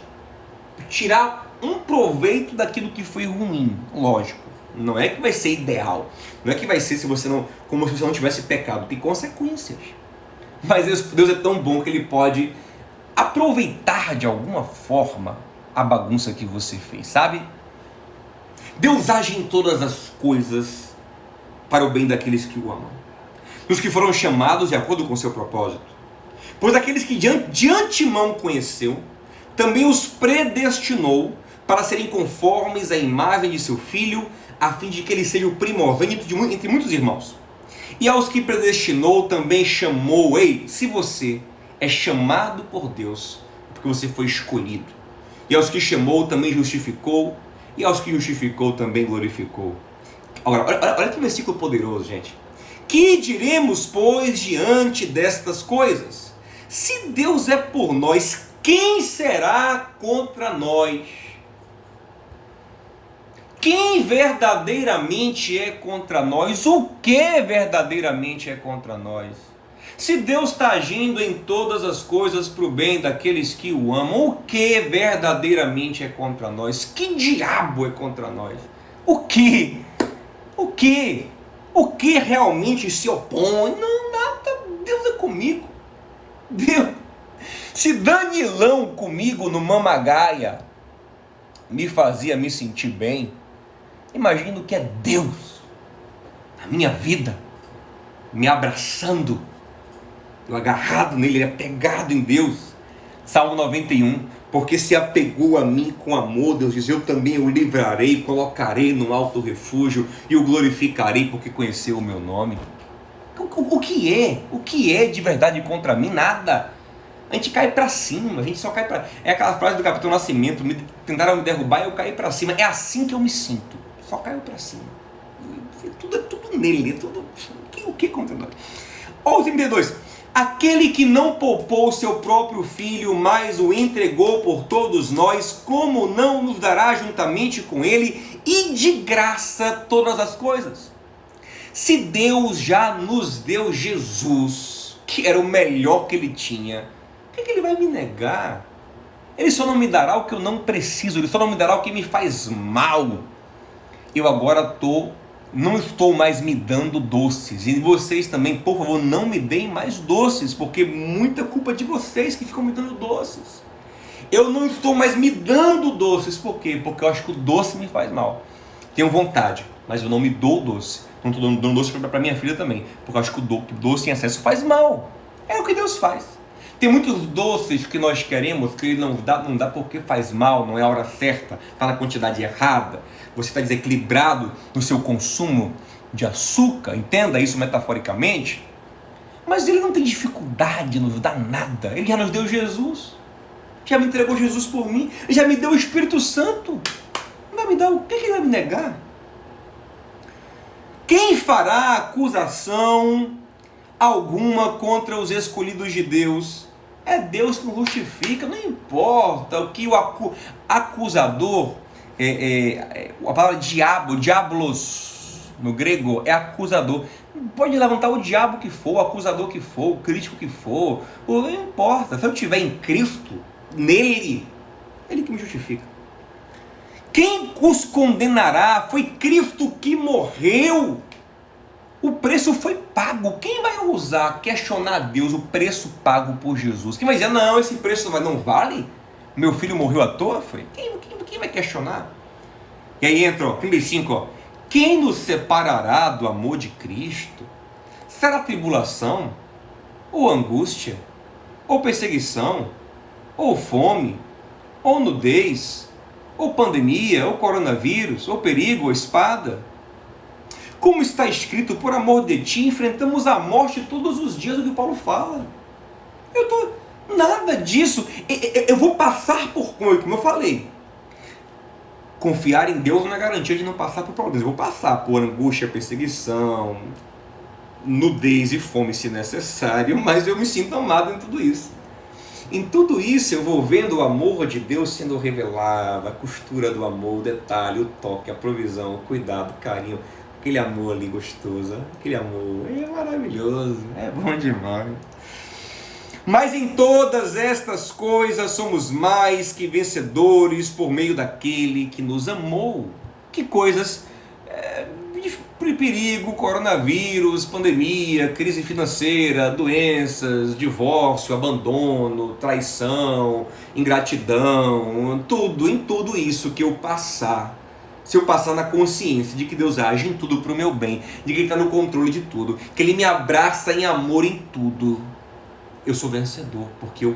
S1: tirar um proveito daquilo que foi ruim. Lógico, não é que vai ser ideal, não é que vai ser como se você não tivesse pecado, tem consequências. Mas Deus é tão bom que Ele pode aproveitar de alguma forma a bagunça que você fez, sabe? Deus age em todas as coisas para o bem daqueles que o amam, dos que foram chamados de acordo com o seu propósito. Pois aqueles que de antemão conheceu, também os predestinou para serem conformes à imagem de seu Filho, a fim de que ele seja o primogênito entre muitos irmãos. E aos que predestinou também chamou. Se você é chamado por Deus, é porque você foi escolhido. E aos que chamou também justificou, e aos que justificou também glorificou. Agora, olha que versículo poderoso, gente. Que diremos, pois, diante destas coisas? Se Deus é por nós, quem será contra nós? Quem verdadeiramente é contra nós? O que verdadeiramente é contra nós? Se Deus está agindo em todas as coisas para o bem daqueles que o amam, o que verdadeiramente é contra nós? Que diabo é contra nós? O que? O que realmente se opõe? Não, nada. Deus é comigo. Deus. Se Danilão comigo no Mamagaia me fazia me sentir bem, imagino que é Deus na minha vida, me abraçando, eu agarrado nele, ele apegado em Deus. Salmo 91, porque se apegou a mim com amor, Deus diz, eu também o livrarei, colocarei no alto refúgio e o glorificarei porque conheceu o meu nome. O que é de verdade contra mim? Nada. A gente cai para cima, a gente só cai para... É aquela frase do Capitão Nascimento, tentaram me derrubar e eu caí para cima. É assim que eu me sinto, só caio para cima. É tudo nele, é tudo... O que contra nós? Ó, o 32. Aquele que não poupou seu próprio filho, mas o entregou por todos nós, como não nos dará juntamente com ele e de graça todas as coisas? Se Deus já nos deu Jesus, que era o melhor que ele tinha, o que ele vai me negar? Ele só não me dará o que eu não preciso, ele só não me dará o que me faz mal. Eu agora não estou mais me dando doces, e vocês também, por favor, não me deem mais doces, porque muita culpa de vocês que ficam me dando doces. Eu não estou mais me dando doces, por quê? Porque eu acho que o doce me faz mal. Tenho vontade, mas eu não me dou doce. Não estou dando doce para minha filha também, porque eu acho que o doce em excesso faz mal. É o que Deus faz. Tem muitos doces que nós queremos que Ele não dá porque faz mal, não é a hora certa, está na quantidade errada, você está desequilibrado no seu consumo de açúcar, entenda isso metaforicamente. Mas Ele não tem dificuldade de nos dar nada, Ele já nos deu Jesus, já me entregou Jesus por mim, já me deu o Espírito Santo. Não vai me dar, o que Ele vai me negar? Quem fará acusação alguma contra os escolhidos de Deus? É Deus que nos justifica, não importa o que o acusador, a palavra diablos no grego é acusador, pode levantar o diabo que for, o acusador que for, o crítico que for, não importa, se eu estiver em Cristo, nele, Ele que me justifica. Quem os condenará? Foi Cristo que morreu. O preço foi pago. Quem vai ousar questionar a Deus o preço pago por Jesus? Quem vai dizer, não, esse preço não vale? Meu filho morreu à toa? Foi? Quem vai questionar? E aí entra, 35, quem nos separará do amor de Cristo? Será tribulação? Ou angústia? Ou perseguição? Ou fome? Ou nudez? Ou pandemia? Ou coronavírus? Ou perigo? Ou espada? Como está escrito, por amor de ti, enfrentamos a morte todos os dias, o que Paulo fala. Nada disso. Eu vou passar por, como eu falei, confiar em Deus não é garantia de não passar por problemas. Eu vou passar por angústia, perseguição, nudez e fome, se necessário, mas eu me sinto amado em tudo isso. Em tudo isso eu vou vendo o amor de Deus sendo revelado, a costura do amor, o detalhe, o toque, a provisão, o cuidado, o carinho, aquele amor ali gostoso, aquele amor é maravilhoso, é bom demais. Mas em todas estas coisas somos mais que vencedores por meio daquele que nos amou. Que coisas? Perigo, coronavírus, pandemia, crise financeira, doenças, divórcio, abandono, traição, ingratidão, em tudo isso que eu passar, se eu passar na consciência de que Deus age em tudo para o meu bem, de que Ele está no controle de tudo, que Ele me abraça em amor em tudo, eu sou vencedor, porque eu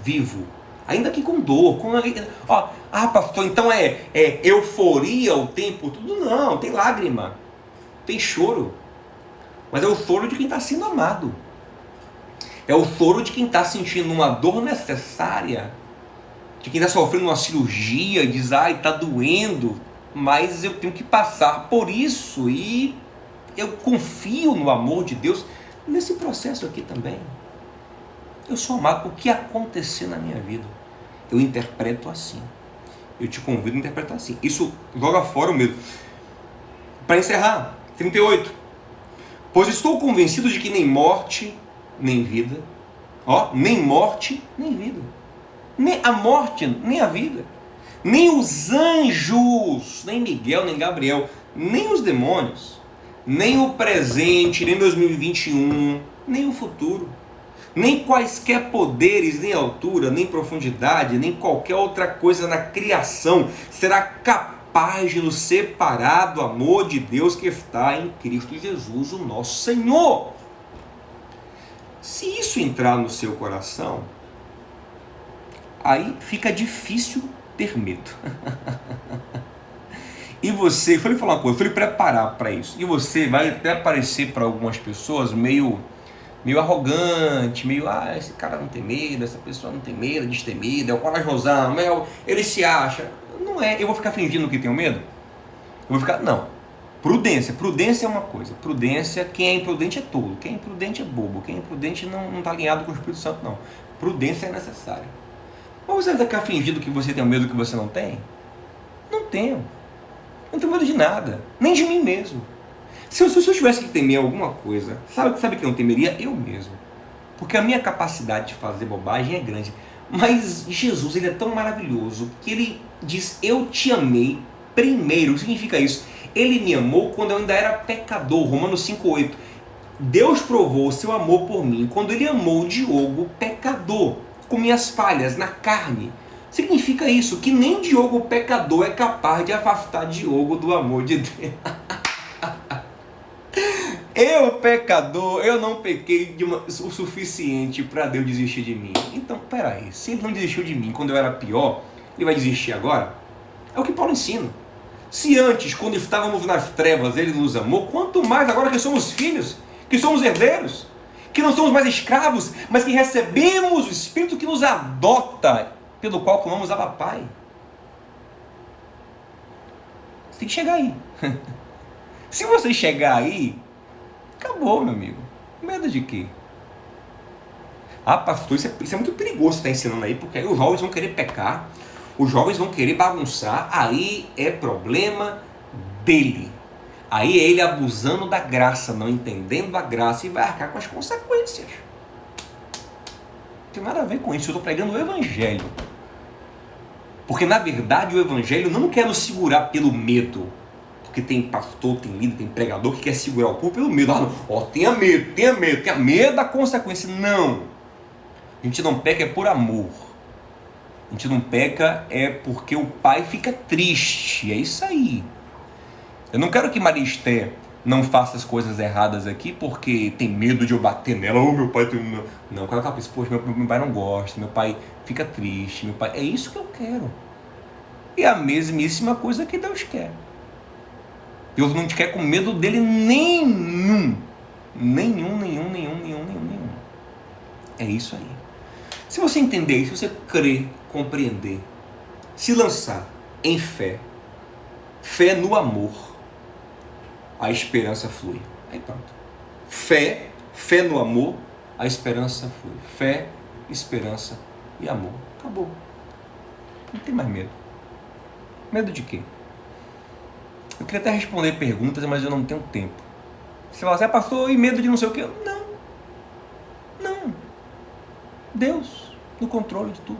S1: vivo, ainda que com dor, pastor, então é euforia o tempo todo? Não, tem lágrima, tem choro, mas é o choro de quem está sendo amado, é o choro de quem está sentindo uma dor necessária, de quem está sofrendo uma cirurgia, diz, está doendo, mas eu tenho que passar por isso, e eu confio no amor de Deus nesse processo aqui também. Eu sou amado. O que acontecer na minha vida, eu interpreto assim. Eu te convido a interpretar assim. Isso joga fora o medo. Para encerrar, 38. Pois estou convencido de que nem morte, nem vida, nem morte, nem vida, nem a morte, nem a vida, nem os anjos, nem Miguel, nem Gabriel, nem os demônios, nem o presente, nem 2021, nem o futuro, nem quaisquer poderes, nem altura, nem profundidade, nem qualquer outra coisa na criação será capaz de nos separar do amor de Deus que está em Cristo Jesus, o nosso Senhor. Se isso entrar no seu coração, aí fica difícil ter medo. E você, eu falei falar uma coisa, eu falei preparar para isso. E você vai até parecer para algumas pessoas meio arrogante, meio, esse cara não tem medo, essa pessoa não tem medo, destemido, é o corajosão, ele se acha. Não é, eu vou ficar fingindo que tenho medo? Eu vou ficar, não. Prudência é uma coisa. Prudência, quem é imprudente é tolo. Quem é imprudente é bobo. Quem é imprudente não está alinhado com o Espírito Santo, não. Prudência é necessária. Mas você vai ficar fingindo que você tem medo que você não tem? Não tenho. Não tenho medo de nada. Nem de mim mesmo. Se eu tivesse que temer alguma coisa, sabe quem eu temeria? Eu mesmo. Porque a minha capacidade de fazer bobagem é grande. Mas Jesus, ele é tão maravilhoso que ele diz, eu te amei primeiro. O que significa isso? Ele me amou quando eu ainda era pecador. Romanos 5,8. Deus provou o seu amor por mim quando ele amou o Diogo pecador, com minhas falhas na carne. Significa isso, que nem Diogo pecador é capaz de afastar Diogo do amor de Deus. Eu, pecador, eu não pequei o suficiente para Deus desistir de mim. Então, peraí, se ele não desistiu de mim quando eu era pior, ele vai desistir agora? É o que Paulo ensina. Se antes, quando estávamos nas trevas, ele nos amou, quanto mais agora que somos filhos, que somos herdeiros, que não somos mais escravos, mas que recebemos o Espírito que nos adota, pelo qual clamamos Abba Pai. Você tem que chegar aí. Se você chegar aí, acabou, meu amigo. Medo de quê? Pastor, isso é muito perigoso você estar ensinando aí, porque aí os jovens vão querer pecar, os jovens vão querer bagunçar, aí é problema dele. Aí é ele abusando da graça, não entendendo a graça e vai arcar com as consequências. Não tem nada a ver com isso, eu estou pregando o Evangelho. Porque na verdade o Evangelho não quer nos segurar pelo medo. Porque tem pastor, tem líder, tem pregador que quer segurar o povo pelo medo. Tenha medo da consequência. Não. A gente não peca é por amor. A gente não peca é porque o pai fica triste. É isso aí. Eu não quero que Maria Esther não faça as coisas erradas aqui porque tem medo de eu bater nela. Meu pai tem... Não, eu quero que ela pense, poxa, meu pai não gosta, meu pai fica triste, meu pai... É isso que eu quero. E a mesmíssima coisa que Deus quer. Deus não te quer com medo dele nenhum. Nenhum. É isso aí. Se você entender isso, se você crer, compreender, se lançar em fé no amor, a esperança flui. Aí pronto. Fé no amor, a esperança flui. Fé, esperança e amor. Acabou. Não tem mais medo. Medo de quê? Eu queria até responder perguntas, mas eu não tenho tempo. Você fala assim, pastor, e medo de não sei o quê? Não. Deus, no controle de tudo.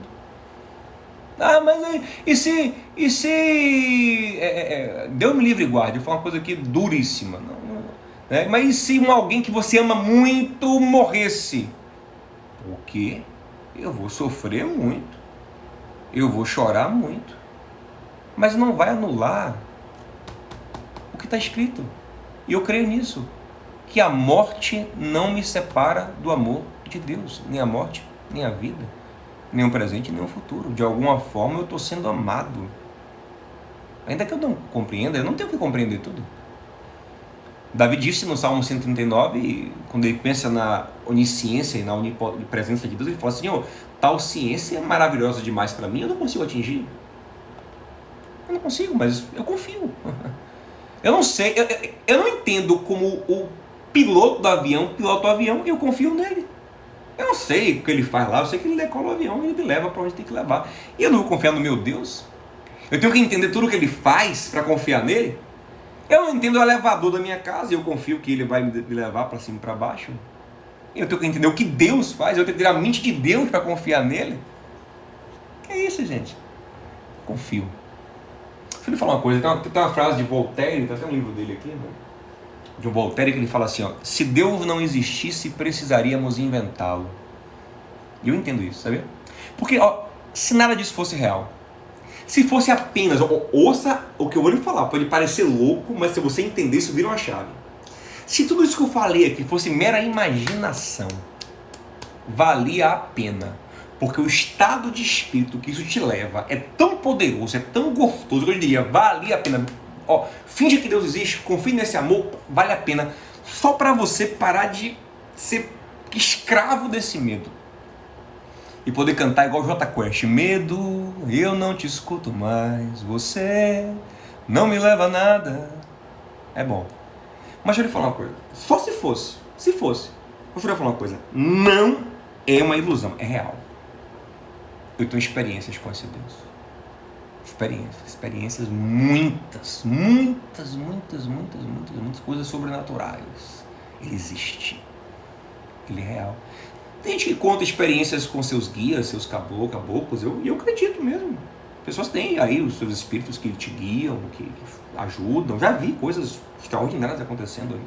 S1: Mas e se Deus me livre e guarde, foi uma coisa aqui duríssima. Mas e se alguém que você ama muito morresse? O quê? Eu vou sofrer muito. Eu vou chorar muito. Mas não vai anular o que está escrito. E eu creio nisso. Que a morte não me separa do amor de Deus. Nem a morte, nem a vida. Nem o presente, nem o futuro. De alguma forma eu estou sendo amado. Ainda que eu não compreenda, eu não tenho que compreender tudo. Davi disse no Salmo 139, quando ele pensa na onisciência e na onipresença de Deus, ele fala assim, Senhor, tal ciência é maravilhosa demais para mim, eu não consigo atingir. Eu não consigo, mas eu confio. Eu não sei, eu não entendo como o piloto do avião pilota o avião e eu confio nele. Eu não sei o que ele faz lá, eu sei que ele decola o avião e ele me leva para onde tem que levar. E eu não vou confiar no meu Deus? Eu tenho que entender tudo o que ele faz para confiar nele? Eu não entendo o elevador da minha casa e eu confio que ele vai me levar para cima e para baixo? Eu tenho que entender o que Deus faz, eu tenho que ter a mente de Deus para confiar nele? Que é isso, gente? Confio. Deixa eu lhe falar uma coisa, tem uma frase de Voltaire, tem até um livro dele aqui, né? de um Voltaire, que ele fala assim, ó, se Deus não existisse, precisaríamos inventá-lo. E eu entendo isso, sabe? Porque, ó, se nada disso fosse real, se fosse apenas, ouça o que eu vou lhe falar, pode parecer louco, mas se você entender, isso vira uma chave. Se tudo isso que eu falei aqui fosse mera imaginação, valia a pena. Porque o estado de espírito que isso te leva é tão poderoso, é tão gostoso, que eu diria, valia a pena. Ó, finge que Deus existe, confie nesse amor, vale a pena. Só para você parar de ser escravo desse medo. E poder cantar igual Jota Quest. Medo, eu não te escuto mais, você não me leva a nada. É bom. Mas deixa eu lhe falar uma coisa. Só se fosse. Deixa eu lhe falar uma coisa. Não é uma ilusão, é real. Eu tenho experiências com esse Deus. Experiências muitas coisas sobrenaturais. Ele existe. Ele é real. Tem gente que conta experiências com seus guias, seus caboclos, e eu acredito mesmo. Pessoas têm aí os seus espíritos que te guiam, que ajudam. Já vi coisas extraordinárias acontecendo aí.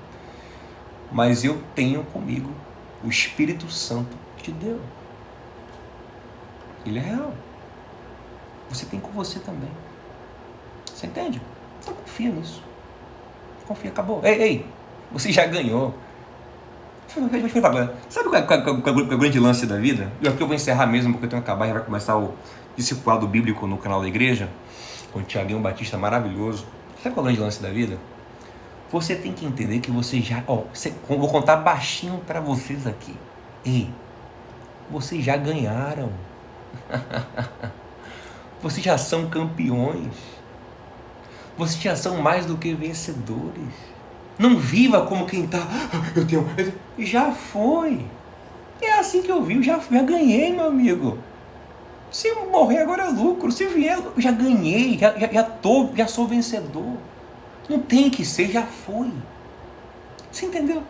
S1: Mas eu tenho comigo o Espírito Santo de Deus. Ele é real. Você tem com você também. Você entende? Então confia nisso. Confia, acabou. Ei, você já ganhou. Sabe qual é o grande lance da vida? E aqui eu vou encerrar mesmo, porque eu tenho que acabar e vai começar o discipulado bíblico no canal da igreja, com o Thiaguinho Batista maravilhoso. Sabe qual é o grande lance da vida? Você tem que entender que você já... vou contar baixinho para vocês aqui. Ei, vocês já ganharam. Vocês já são campeões. Vocês já são mais do que vencedores. Não viva como quem está... Já foi. É assim que eu vi. Já ganhei, meu amigo. Se morrer agora é lucro. Se vier, eu já ganhei. Já sou vencedor. Não tem que ser, já foi. Você entendeu?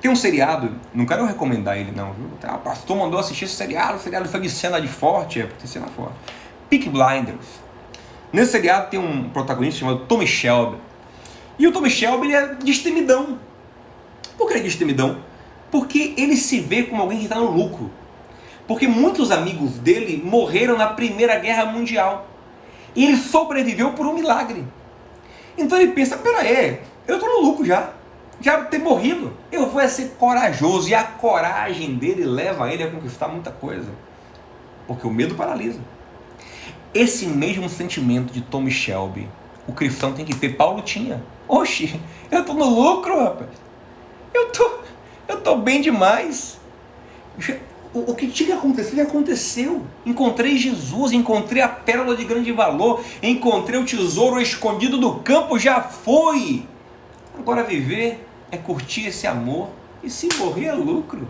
S1: Tem um seriado, não quero recomendar ele não, viu? O pastor mandou assistir esse seriado, o seriado foi de cena de forte, tem cena forte. Peaky Blinders. Nesse seriado tem um protagonista chamado Tommy Shelby. E o Tommy Shelby, ele é destemidão. Por que ele é destemidão? Porque ele se vê como alguém que está no lucro. Porque muitos amigos dele morreram na Primeira Guerra Mundial. E ele sobreviveu por um milagre. Então ele pensa, peraí, eu estou no lucro já ter morrido. Eu vou ser corajoso. E a coragem dele leva ele a conquistar muita coisa. Porque o medo paralisa. Esse mesmo sentimento de Tommy Shelby, o cristão tem que ter. Paulo tinha. Oxe, eu estou no lucro, rapaz. Eu tô bem demais. O que tinha que acontecer, aconteceu. Encontrei Jesus, encontrei a pérola de grande valor, encontrei o tesouro escondido do campo, já foi. Agora viver é curtir esse amor, e se morrer é lucro.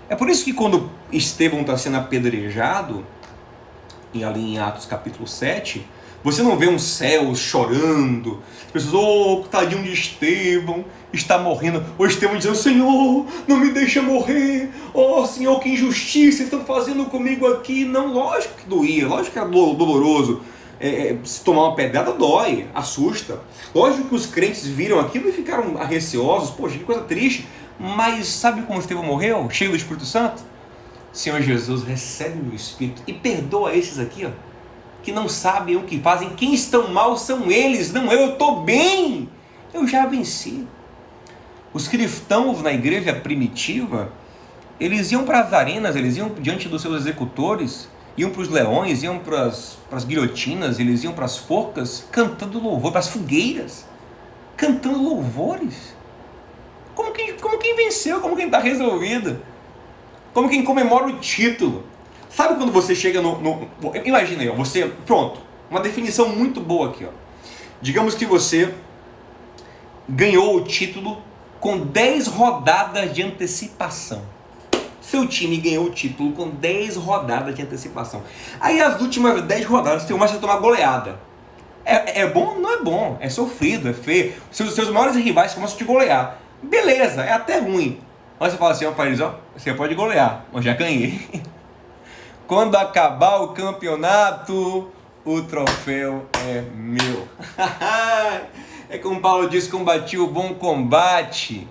S1: É por isso que quando Estevão está sendo apedrejado, ali em Atos capítulo 7, você não vê um céu chorando, as pessoas, tadinho de Estevão, está morrendo. O Estevão dizendo, Senhor, não me deixa morrer. Senhor, que injustiça estão fazendo comigo aqui. Não, lógico que doía, lógico que era doloroso. Se tomar uma pedrada dói, assusta. Lógico que os crentes viram aquilo e ficaram receosos. Poxa, que coisa triste. Mas sabe como Estevão morreu? Cheio do Espírito Santo? Senhor Jesus, recebe o meu Espírito e perdoa esses aqui, que não sabem o que fazem. Quem estão mal são eles, não eu estou bem. Eu já venci. Os cristãos na igreja primitiva, eles iam para as arenas, eles iam diante dos seus executores, iam para os leões, iam para as guilhotinas, eles iam para as forcas, cantando louvor, para as fogueiras, cantando louvores. Como quem venceu, como quem está resolvido, como quem comemora o título. Sabe quando você chega imagina aí, você, pronto, uma definição muito boa aqui, Digamos que você ganhou o título com 10 rodadas de antecipação. Seu time ganhou o título com 10 rodadas de antecipação. Aí as últimas 10 rodadas você começa a tomar goleada. É bom? Não é bom. É sofrido, é feio. Seus maiores rivais começam a te golear. Beleza, é até ruim. Mas você fala assim, Paris, você pode golear, eu já ganhei. Quando acabar o campeonato, o troféu é meu. É como Paulo diz, combati o bom combate,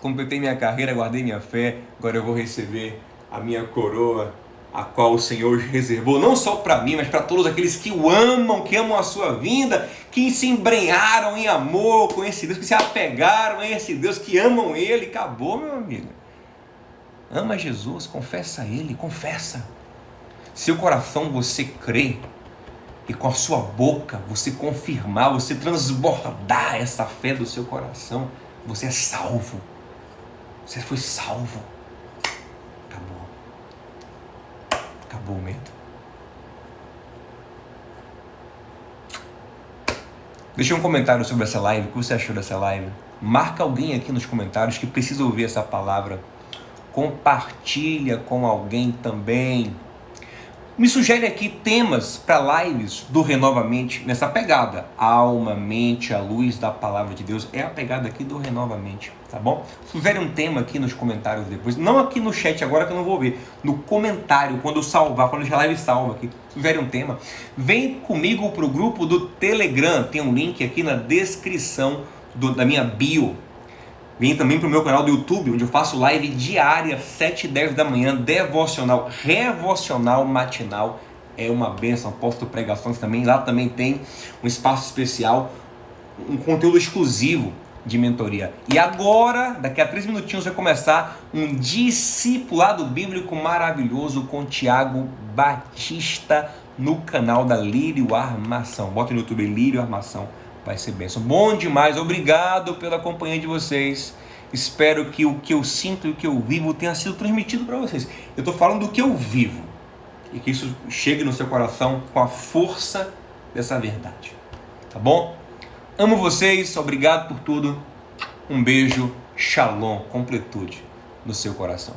S1: completei minha carreira, guardei minha fé, agora eu vou receber a minha coroa, a qual o Senhor reservou, não só para mim, mas para todos aqueles que o amam, que amam a sua vinda, que se embrenharam em amor com esse Deus, que se apegaram a esse Deus, que amam Ele. Acabou, meu amigo. Ama Jesus, confessa a Ele, confessa. Seu coração você crê, e com a sua boca você confirmar, você transbordar essa fé do seu coração, você é salvo. Você foi salvo. Acabou. Acabou o medo. Deixa um comentário sobre essa live. O que você achou dessa live? Marca alguém aqui nos comentários que precisa ouvir essa palavra. Compartilha com alguém também. Me sugere aqui temas para lives do Renovamente nessa pegada. Alma, mente, a luz da palavra de Deus. É a pegada aqui do Renovamente, tá bom? Sugere um tema aqui nos comentários depois. Não aqui no chat agora que eu não vou ver. No comentário, quando eu salvar, quando a live salva aqui. Sugere um tema. Vem comigo pro grupo do Telegram. Tem um link aqui na descrição da minha bio. Vem também para o meu canal do YouTube, onde eu faço live diária, 7h10 da manhã, devocional, revocional matinal. É uma bênção, posto pregações também. Lá também tem um espaço especial, um conteúdo exclusivo de mentoria. E agora, daqui a 3 minutinhos, vai começar um discipulado bíblico maravilhoso com Tiago Batista no canal da Lírio Armação. Bota no YouTube Lírio Armação. Vai ser bênção. Bom demais. Obrigado pela companhia de vocês. Espero que o que eu sinto e o que eu vivo tenha sido transmitido para vocês. Eu estou falando do que eu vivo. E que isso chegue no seu coração com a força dessa verdade. Tá bom? Amo vocês. Obrigado por tudo. Um beijo. Shalom. Completude no seu coração.